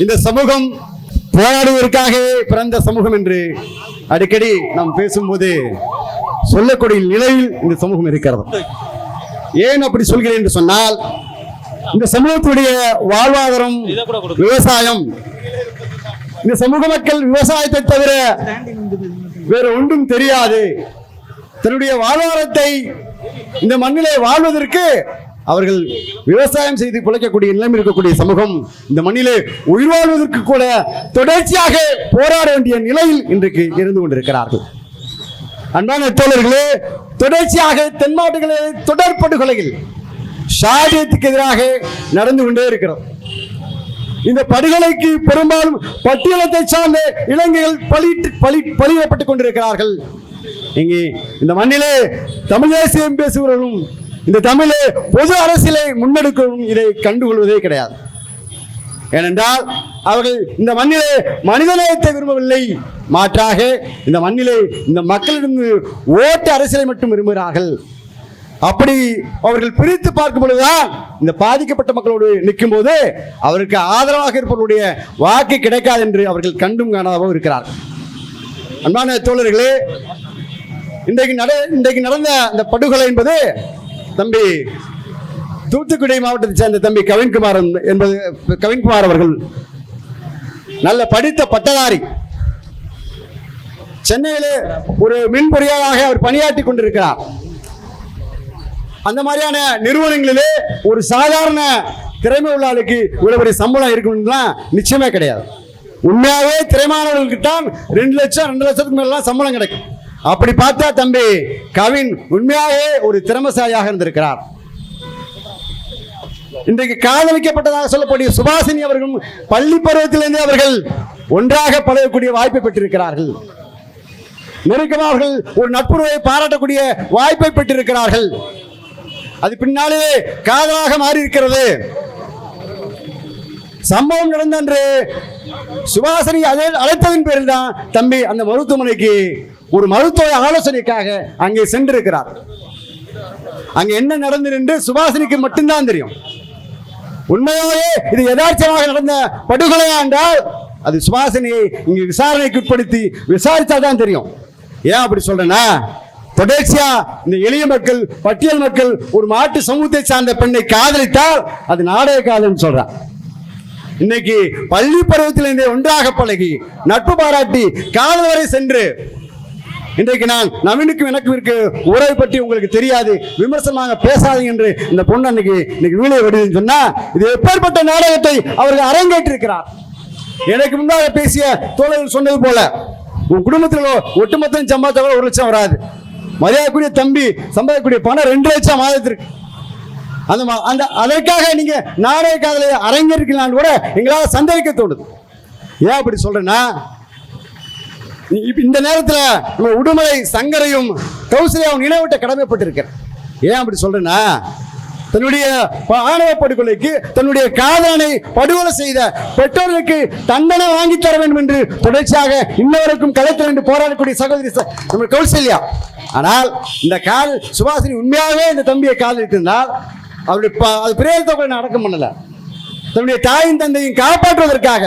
இந்த சமூகம் போராடுவதற்காக பிறந்த சமூகம் என்று அடிக்கடி நாம் பேசும்போது சொல்லக்கூடிய நிலையில் இந்த சமூகம் இருக்கிறது. ஏன் அப்படி சொல்கிறேன் என்று சொன்னால், இந்த சமூகத்துடைய வாழ்வாதாரம் விவசாயம். இந்த சமூக மக்கள் விவசாயத்தை தவிர வேறு ஒன்றும் தெரியாது. தன்னுடைய வாழ்வாதாரத்தை இந்த மண்ணிலே வாழ்வதற்கு அவர்கள் விவசாயம் செய்து பிழைக்கக்கூடிய நிலைமை இருக்கக்கூடிய சமூகம் இந்த மண்ணிலே உயிர் வாழ்வதற்கு கூட தொடர்ச்சியாக போராட வேண்டிய நிலையில் இன்றைக்கு இருந்து கொண்டிருக்கிறார்கள். அன்பான தோழர்களே, தொடர்ச்சியாக தென் மாவட்டங்களில் தொடர் படுகொலைகள் சாதியத்துக்கு எதிராக நடந்து கொண்டே இருக்கிறது. இந்த படுகொலைக்கு பெரும்பாலும் பட்டியலத்தை சார்ந்த இளைஞர்கள் பலியிடப்பட்டுக் கொண்டிருக்கிறார்கள். இங்கே இந்த மண்ணிலே தமிழ் தேசியம் பேசுகிறவர்களும் இந்த தமிழே பொது அரசியலை முன்னெடுக்கவும் இதை கண்டுகொள்வதே கிடையாது. ஏனென்றால் அவர்கள் இந்த மண்ணிலே மனிதநேயத்தை விரும்பவில்லை, மாற்றாக இந்த மண்ணிலே இந்த மக்களிடமிருந்து ஓட்டு அரசியலை மட்டும் விரும்புகிறார்கள். அப்படி அவர்கள் பிரித்து பார்க்கும் பொழுதுதான் இந்த பாதிக்கப்பட்ட மக்களோடு நிற்கும் போது அவருக்கு ஆதரவாக இருப்பவர்களுடைய வாக்கு கிடைக்காது என்று அவர்கள் கண்டும் காணாதவோ இருக்கிறார்கள். அன்பான தோழர்களே, இன்றைக்கு நடந்த இந்த படுகொலை என்பது தம்பி தூத்துக்குடி மாவட்டத்தை சேர்ந்த தம்பி கவின்குமார் அவர்கள் நல்ல படித்த பட்டதாரி. சென்னையிலே ஒரு மின் பொறியாளராக அவர் பணியாற்றி கொண்டிருக்கிறார். அந்த மாதிரியான நிறுவனங்களிலே ஒரு சாதாரண திறமை உள்ள ஆளுக்கு இவ்வளவு பெரிய சம்பளம் இருக்குன்னா நிச்சயமே கிடையாது. உண்மையாகவே திறமையானவர்களுக்கு தான் 2 லட்சம் 2 லட்சத்துக்கு மேலாம் சம்பளம் கிடைக்கும். அப்படி பார்த்தா தம்பி கவின் உண்மையாகவே ஒரு திறமைசாலியாக இருந்திருக்கிறார். இன்றைக்கு காதலிக்கப்பட்டதாக சொல்லக்கூடிய சுபாசினி அவர்களும் பள்ளி பருவத்திலிருந்து அவர்கள் ஒன்றாக பழகக்கூடிய வாய்ப்பை பெற்றிருக்கிறார்கள். நெருக்கமாக அவர்கள் ஒரு நட்புறவை பாராட்டக்கூடிய வாய்ப்பை பெற்றிருக்கிறார்கள். அது பின்னாலே காதலாக மாறி இருக்கிறது. சம்பவம் நடந்த அன்று சுபாசினி அழைத்ததின் பேரில் தான் தம்பி அந்த மருத்துவமனைக்கு ஒரு மருத்துவ ஆலோசனைக்காக அங்கே சென்றிருக்கிறார். அங்கே என்ன நடந்தது என்று சுபாசினிக்கு மட்டும்தான் தெரியும். உண்மையாகவே இது யதார்த்தமாக நடந்த படுகொலையா என்றால் அது சுபாசினியை இங்கு விசாரணைக்கு உட்படுத்தி விசாரித்தால்தான் தெரியும். ஏன் அப்படி சொல்றேன்னா, தொடர்ச்சியா இந்த எளிய மக்கள் பட்டியல் மக்கள் ஒரு மாட்டு சமூகத்தை சார்ந்த பெண்ணை காதலித்தால் அது நாடக காதல் சொல்றான். இன்னைக்கு பள்ளி பருவத்திலிருந்தே ஒன்றாக பழகி நட்பு பாராட்டி காதல் வரை சென்று இன்றைக்கு நான் நவீனுக்கும் எனக்கும் இருக்க உறவை பற்றி உங்களுக்கு தெரியாது, விமர்சனமாக பேசாதீங்க என்று இந்த பொண்ணு இன்னைக்கு வீடியோ வருதுன்னு சொன்னா இது எப்பேற்பட்ட நாடகத்தை அவர்கள் அரங்கேற்றிருக்கிறார். எனக்கு முன்னாக பேசிய தோழர்கள் சொன்னது போல உன் குடும்பத்தில் ஒட்டுமொத்தம் சம்பாதித்த 1 லட்சம் வராது. மரியாதைக்குரிய தம்பி சம்பாதிக்கக்கூடிய பணம் 2 லட்சம் மாதத்திற்கு. அதற்காக நீங்க நாடக காதலை அரங்கேற்கலாம் கூட எங்களால் சந்தேகிக்க தோணுது. ஏன் அப்படி சொல்றேன்னா, இந்த நேரத்தில் நம்ம உடுமலை சங்கரையும் கௌசல்யாவும் நினைவூட்ட கடமைப்பட்டிருக்கிறேன். ஏன் அப்படி சொல்றேன்னா, தன்னுடைய ஆணவ படுகொலைக்கு தன்னுடைய காதலனை படுகொலை செய்த பெற்றோர்களுக்கு தண்டனை வாங்கி தர வேண்டும் என்று தொடர்ச்சியாக இன்னவருக்கும் களத்தில் என்று போராடக்கூடிய சகோதரி நம்ம கௌசல்யா. ஆனால் இந்த சுபாசினி உண்மையாகவே இந்த தம்பியை காதலித்திருந்தால் அவருடைய அது பிரேதத்தை கூட அடக்கம் பண்ணல. தன்னுடைய தாயும் தந்தையும் காப்பாற்றுவதற்காக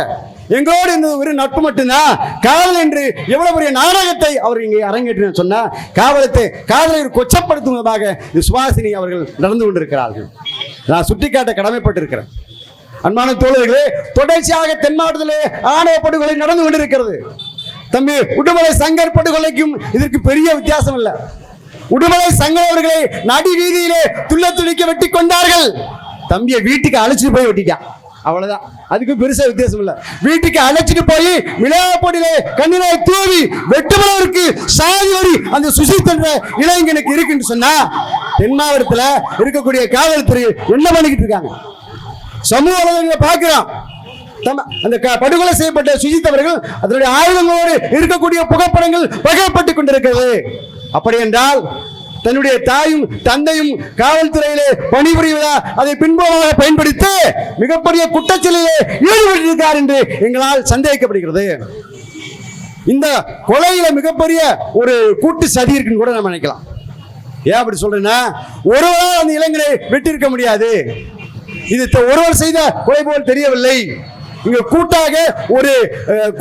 எங்களோடு இந்த ஒரு நட்பு மட்டும்தான் காதல் என்று எவ்வளவு பெரிய நாடகத்தை அவர் இங்கே அரங்கேற்ற சொன்னா காதலை கொச்சப்படுத்துவதாக இந்த சுபாசினி அவர்கள் நடந்து கொண்டிருக்கிறார்கள். நான் சுட்டிக்காட்ட கடமைப்பட்டிருக்கிறேன். அன்பான தோழர்களே, தொடர்ச்சியாக தென் மாவட்டத்திலே ஆணவ படுகொலை நடந்து கொண்டிருக்கிறது. தம்பி உடுமலை சங்கர் படுகொலைக்கும் இதற்கு பெரிய வித்தியாசம் இல்லை. உடுமலை சங்கர் அவர்களை நடி வீதியிலே துள்ள துடிக்க வெட்டி கொண்டார்கள். தம்பியை வீட்டுக்கு அழைச்சிட்டு போய் வெட்டிட்டான், அவ்வளவுதான். அதுக்கு பெருசா வித்தியாசம் இல்ல. வீட்டுக்கு அழைச்சிட்டு போய் விளையாப்பொடியிலே கண்ணினை தூவி வெட்டுமளவிற்கு சாதி வரி அந்த சுசித் என்ற இளைஞனுக்கு இருக்குன்னு சொன்னா தென் மாவட்டத்தில் இருக்கக்கூடிய காவல்துறை என்ன பண்ணிக்கிட்டு இருக்காங்க? சமூக வலைதளங்களை பார்க்கிறோம். அந்த படுகொலை செய்யப்பட்ட சுஜித் அவர்கள் அதனுடைய ஆயுதங்களோடு இருக்கக்கூடிய புகைப்படங்கள் பகைப்பட்டுக் கொண்டிருக்கிறது. அப்படி என்றால் தன்னுடைய தாயும் தந்தையும் காவல்துறையிலே பணிபுரிவதா அதை பின்புலமாக பயன்படுத்தி மிகப்பெரிய குற்றச்செயலிலே ஈடுபட்டிருக்கிறார் என்று எங்களால் சந்தேகிக்கப்படுகிறது. இந்த கொலையில மிகப்பெரிய ஒரு கூட்டு சதி இருக்குன்னு கூட நம்ம நினைக்கலாம். ஏன் அப்படி சொல்றேன்னா, ஒருவரால் அந்த இளைஞரை வெட்டியிருக்க முடியாது. இது ஒருவர் செய்த கொலை போல் தெரியவில்லை. இங்க கூட்டாக ஒரு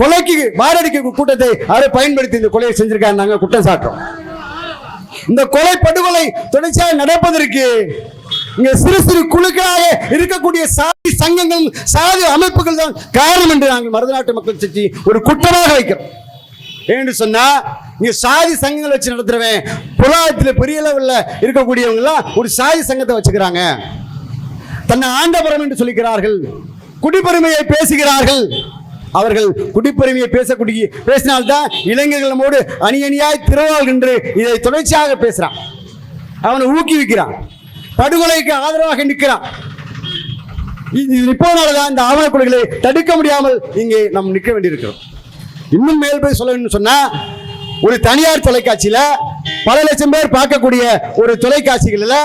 கொலைக்கு மாரடிக்க கூட்டத்தை அவரை பயன்படுத்தி இந்த கொலையை செஞ்சிருக்காங்க. நாங்க குற்றம் சாட்டுறோம். இந்த கொலை படுகொலை தொடர்ச்சியாக நடப்பதற்கு இங்க சிறு சிறு குழுக்களாக இருக்கக்கூடிய சாதி சங்கங்கள், சாதி அமைப்புகள் தான் காரணம் என்று நாங்கள் மருதநாட்டு மக்கள் கட்சி ஒரு குற்றமாக வைக்கிறோம். ஏன்னு சொன்னா இங்க சாதி சங்கங்கள் வச்சு நடத்துறவன் பொருளாதாரத்தில் பெரிய லெவல்ல இருக்கக்கூடியவங்க எல்லாம் ஒரு சாதி சங்கத்தை வச்சுக்கிறாங்க. தன்னை ஆண்டபுரம் என்று சொல்லிக்கிறார்கள், குடிப்பெருமையை பேசுகிறார்கள். அவர்கள் குடிப்பெருமையை பேசினால்தான் இளைஞர்கள் நம்மோடு அணி அணியாய் திரவாள் என்று இதை தொடர்ச்சியாக பேசுறான். அவனை ஊக்குவிக்கிறான், படுகொலைக்கு ஆதரவாக நிற்கிறான். இப்போனாலதான் இந்த ஆவணக்குழுகளை தடுக்க முடியாமல் இங்கே நாம் நிற்க வேண்டியிருக்கிறோம். இன்னும் மேல் போய் சொல்லணும்னு சொன்னா, ஒரு தனியார் தொலைக்காட்சியில பல லட்சம் பேர் பார்க்கக்கூடிய ஒரு தொலைக்காட்சிகளில்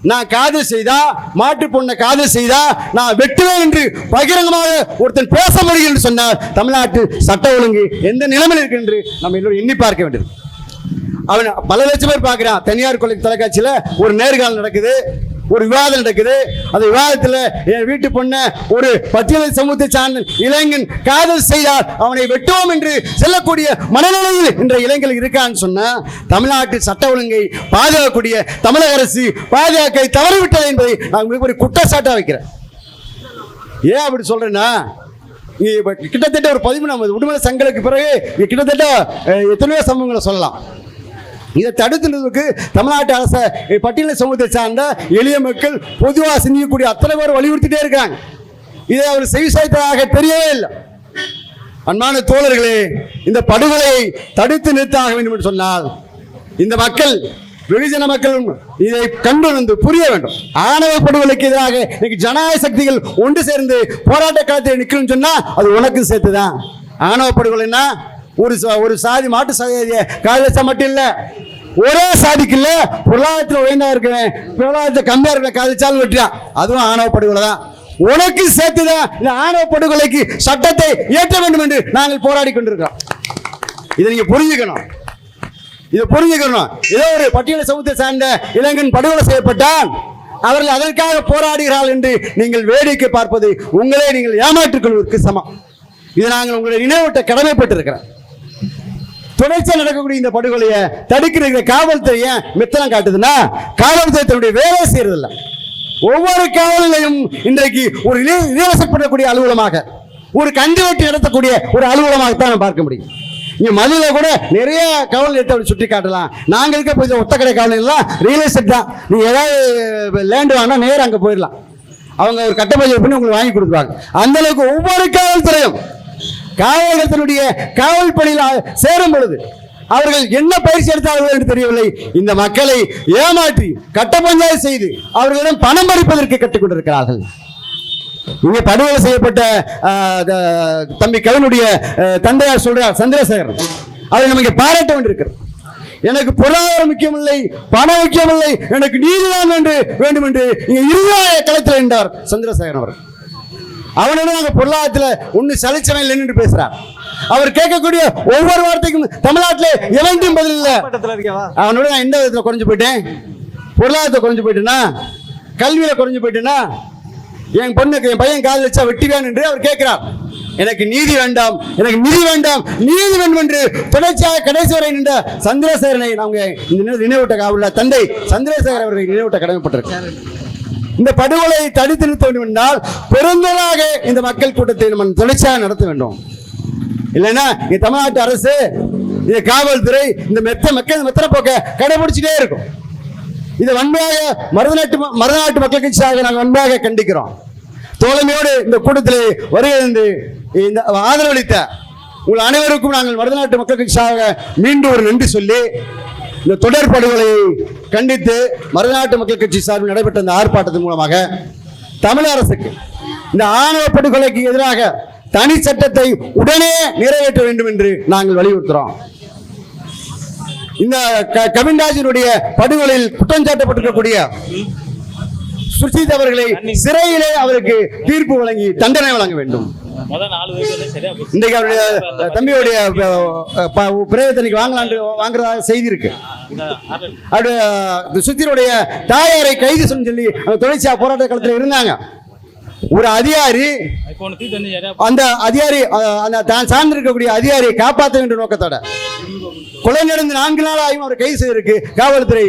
நான் காதல் செய்தா, மாட்டு பொண்ணை காதல் செய்தா நான் வெட்டுவேன் என்று பகிரங்கமாக ஒருத்தன் பேச முடியும் என்று சொன்னார். தமிழ்நாட்டு சட்ட ஒழுங்கு எந்த நிலைமையில் இருக்கு என்று நம்ம எல்லோரும் எண்ணி பார்க்க வேண்டியது. அவன் பல லட்சம் பேர் பார்க்கிறான். தனியார் தொலைக்காட்சியில ஒரு நேர்காணல் நடக்குது, ஒரு விவாதம் நடக்குது. அந்த விவாதத்தில் என் வீட்டு பொண்ண ஒரு பட்டியல் சமூகத்தை சார்ந்த இளைஞன் காதல் செய்தால் அவனை வெட்டுவோம் என்று செல்லக்கூடிய மனநிலையில் இன்ற இளைஞர்கள் இருக்கான்னு சொன்னா, தமிழ்நாட்டு சட்ட ஒழுங்கை பாதுகாக்கக்கூடிய தமிழக அரசு பாதுகாக்க தவறிவிட்டது என்பதை நான் மிகப்பெரிய குற்றச்சாட்டா வைக்கிறேன். ஏன் அப்படி சொல்றேன்னா, கிட்டத்தட்ட ஒரு 13 விடுதலை சங்கங்களுக்கு பிறகு கிட்டத்தட்ட எத்தனையோ சம்பவங்களை சொல்லலாம். இதை தடுத்துறதுக்கு தமிழ்நாட்டு அரசு பட்டியல் சமூகத்தை சார்ந்த எளிய மக்கள் பொதுவாக சிந்திக்கக்கூடிய அத்தனை பேர் வலியுறுத்திட்டே இருக்காங்க. இதை அவர் செவிசாய்த்ததாக தெரியவே இல்லை. அன்பான தோழர்களே, இந்த படுகொலையை தடுத்து நிறுத்தாக வேண்டும் என்று சொன்னால் இந்த மக்கள், வெகுஜன மக்கள் இதை கண்டு புரிய வேண்டும். ஆணவ படுகொலைக்கு எதிராக இன்னைக்கு ஜனநாயக சக்திகள் ஒன்று சேர்ந்து போராட்ட களத்தில் நிற்கணும்னு சொன்னா அது உனக்கும் சேர்த்துதான். ஆணவ படுகொலைன்னா ஒரு சாதி மாட்டு சாதிய காதலிச்சா மட்டும் இல்ல, ஒரே சாதிக்கு இல்ல, பொருளாதாரத்தில் உயர்ந்தா இருக்கிறேன், பொருளாதாரத்தை கம்மியா இருக்கிற காதலிச்சாலும் வெட்டியான், அதுவும் ஆணவ படுகொலை தான். உனக்கு சேர்த்துதான் இந்த ஆணவ படுகொலைக்கு சட்டத்தை ஏற்ற வேண்டும் என்று நாங்கள் போராடி கொண்டிருக்கிறோம். இதை நீங்க புரிஞ்சுக்கணும். இதை புரிஞ்சுக்கணும். ஏதோ ஒரு பட்டியல் சமூகத்தை சார்ந்த இளைஞன் படுகொலை செய்யப்பட்டால் அவர்கள் அதற்காக போராடுகிறார்கள் என்று நீங்கள் வேடிக்கை பார்ப்பது உங்களே நீங்கள் ஏமாற்றிக் கொள்வதற்கு சமம். இதை நாங்கள் உங்களை நினைவூட்ட கடமைப்பட்டிருக்கிறோம். தொடர்ச்சியாக நடக்கக்கூடிய இந்த படுகொலையை தடுக்கிற காவல்துறை ஏன் மெத்தனம் காட்டுதுன்னா, காவல்துறை தன்னுடைய வேலை செய்யறதில்ல. ஒவ்வொரு காவல் நிலையம் இன்றைக்கு ஒரு இலவசப்படக்கூடிய அலுவலமாக, ஒரு கஞ்சி நடத்தக்கூடிய ஒரு அலுவலமாகத்தான் நம்ம பார்க்க முடியும். இங்க மதுரையில கூட நிறைய காவல் நிலையத்தை சுட்டி காட்டலாம். நாங்க இருக்க போய் ஒத்தக்கடை காவல் நிலையம் ரியல் எஸ்டேட் தான். நீங்க ஏதாவது லேண்ட் வாங்கினா நேரம் அங்க போயிடலாம். அவங்க ஒரு கட்டமைப்பு பண்ணி உங்களுக்கு வாங்கி கொடுக்குறாங்க. அந்த அளவுக்கு ஒவ்வொரு காவல்துறையும் காவல்துறையுடைய காவல் பணியில் சேரும் பொழுது அவர்கள் என்ன பயிற்சி எடுத்தார்கள் என்று தெரியவில்லை. இந்த மக்களை ஏமாற்றி கட்ட பஞ்சாயத்து செய்து அவர்களிடம் பணம் பறிப்பதற்கு கற்றுக் கொண்டிருக்கிறார்கள். இங்கே படுகொலை செய்யப்பட்ட தம்பி கவினுடைய தந்தையார் சொல்றார், சந்திரசேகர், அதை நமக்கு பாராட்ட வேண்டியிருக்கிறது. எனக்கு பொருளாதாரம் முக்கியமில்லை, பணம் முக்கியமில்லை, எனக்கு நீதிதான் வேண்டும் என்று இங்கே இருவாய களத்தில் என்றார் சந்திரசேகர் அவர். அவனிடம் நாங்கள் பொருளாதாரத்தில் ஒன்று சலிச்சவன் இல்லைன்னு பேசுறார். அவர் கேட்கக்கூடிய ஒவ்வொரு வார்த்தைக்கும் தமிழ்நாட்டில் எவன்றையும் பதில் இல்லை. அவனோட நான் எந்த விதத்தில் குறைஞ்சு போயிட்டேன்? பொருளாதாரத்தை குறைஞ்சு போயிட்டேன்னா, கல்வியில குறைஞ்சு போயிட்டேன்னா, என் பொண்ணுக்கு என் பையன் காதல் வச்சா வெட்டிவேன் என்று அவர் கேட்கிறார். எனக்கு நீதி வேண்டாம், எனக்கு நிதி வேண்டாம், நீதி வேண்டும் என்று தொடர்ச்சியாக கடைசி வரை நின்ற சந்திரசேகரனை நாங்கள் இந்த நினைவூட்ட காவல தந்தை சந்திரசேகர் அவர்களை நினைவூட்ட கடமைப்பட்டிருக்கிறார். இந்த படுகொலையை தடுத்து நிறுத்த வேண்டும் என்றால் பெருந்தலாக இந்த மக்கள் கூட்டத்தை நம்ம தொடர்ச்சியாக நடத்த வேண்டும். இல்லைன்னா தமிழ்நாட்டு அரசு, இந்த காவல்துறை இந்த மெத்தன போக்க கடைபிடிச்சிட்டே இருக்கும். இதை வன்மையாக மருதநாட்டு மக்கள் கட்சியாக நாங்கள் வன்மையாக கண்டிக்கிறோம். தோழமையோடு இந்த கூட்டத்தில் வருகிறது இந்த ஆதரவளித்த உங்கள் அனைவருக்கும் நாங்கள் மருதநாட்டு மக்கள் கட்சியாக மீண்டும் ஒரு நன்றி சொல்லி, இந்த தொடர் படுகொலையை கண்டித்து மருதநாட்டு மக்கள் கட்சி சார்பில் நடைபெற்ற இந்த ஆர்ப்பாட்டத்தின் மூலமாக தமிழக அரசுக்கு இந்த ஆணவ படுகொலைக்கு எதிராக தனி சட்டத்தை உடனே நிறைவேற்ற வேண்டும் என்று நாங்கள் வலியுறுத்துகிறோம். இந்த கவின்ராஜினுடைய படுகொலையில் குற்றம் சாட்டப்பட்டிருக்கக்கூடிய சுர்ஜித் அவர்களை சிறையிலே அவருக்கு தீர்ப்பு வழங்கி தண்டனை வழங்க வேண்டும். இன்றைக்கு அவருடைய தம்பியுடைய பிரேதத்தை வாங்குறதாக செய்தி இருக்கு. சுத்தினுடைய தாயாரை கைது சொல்லி தொடர்ச்சியா போராட்ட களத்தில் இருந்தாங்க. ஒரு அதிகாரி அந்த அதிகாரி அந்த தான் சார்ந்திருக்கக்கூடிய அதிகாரியை காப்பாற்ற வேண்டிய நோக்கத்தோட கொலை நடந்து 4 நாள் ஆகும் அவர் கைது செய்வதற்கு காவல்துறை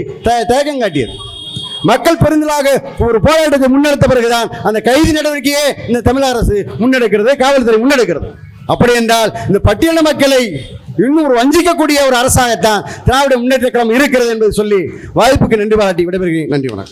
தயக்கம் காட்டியது. மக்கள் பெருந்தலாக ஒரு போராட்டத்தை முன்னெடுத்த பிறகுதான் அந்த கைது நடவடிக்கையே இந்த தமிழக அரசு முன்னெடுக்கிறது, காவல்துறை முன்னெடுக்கிறது. அப்படி என்றால் இந்த பட்டியலின மக்களை இன்னும் ஒரு வஞ்சிக்கக்கூடிய ஒரு அரசாங்கத்தான் திராவிட முன்னேற்ற கழகம் இருக்கிறது என்பதை சொல்லி வாய்ப்புக்கு நன்றி பாராட்டி விடைபெறுகிறேன். நன்றி, வணக்கம்.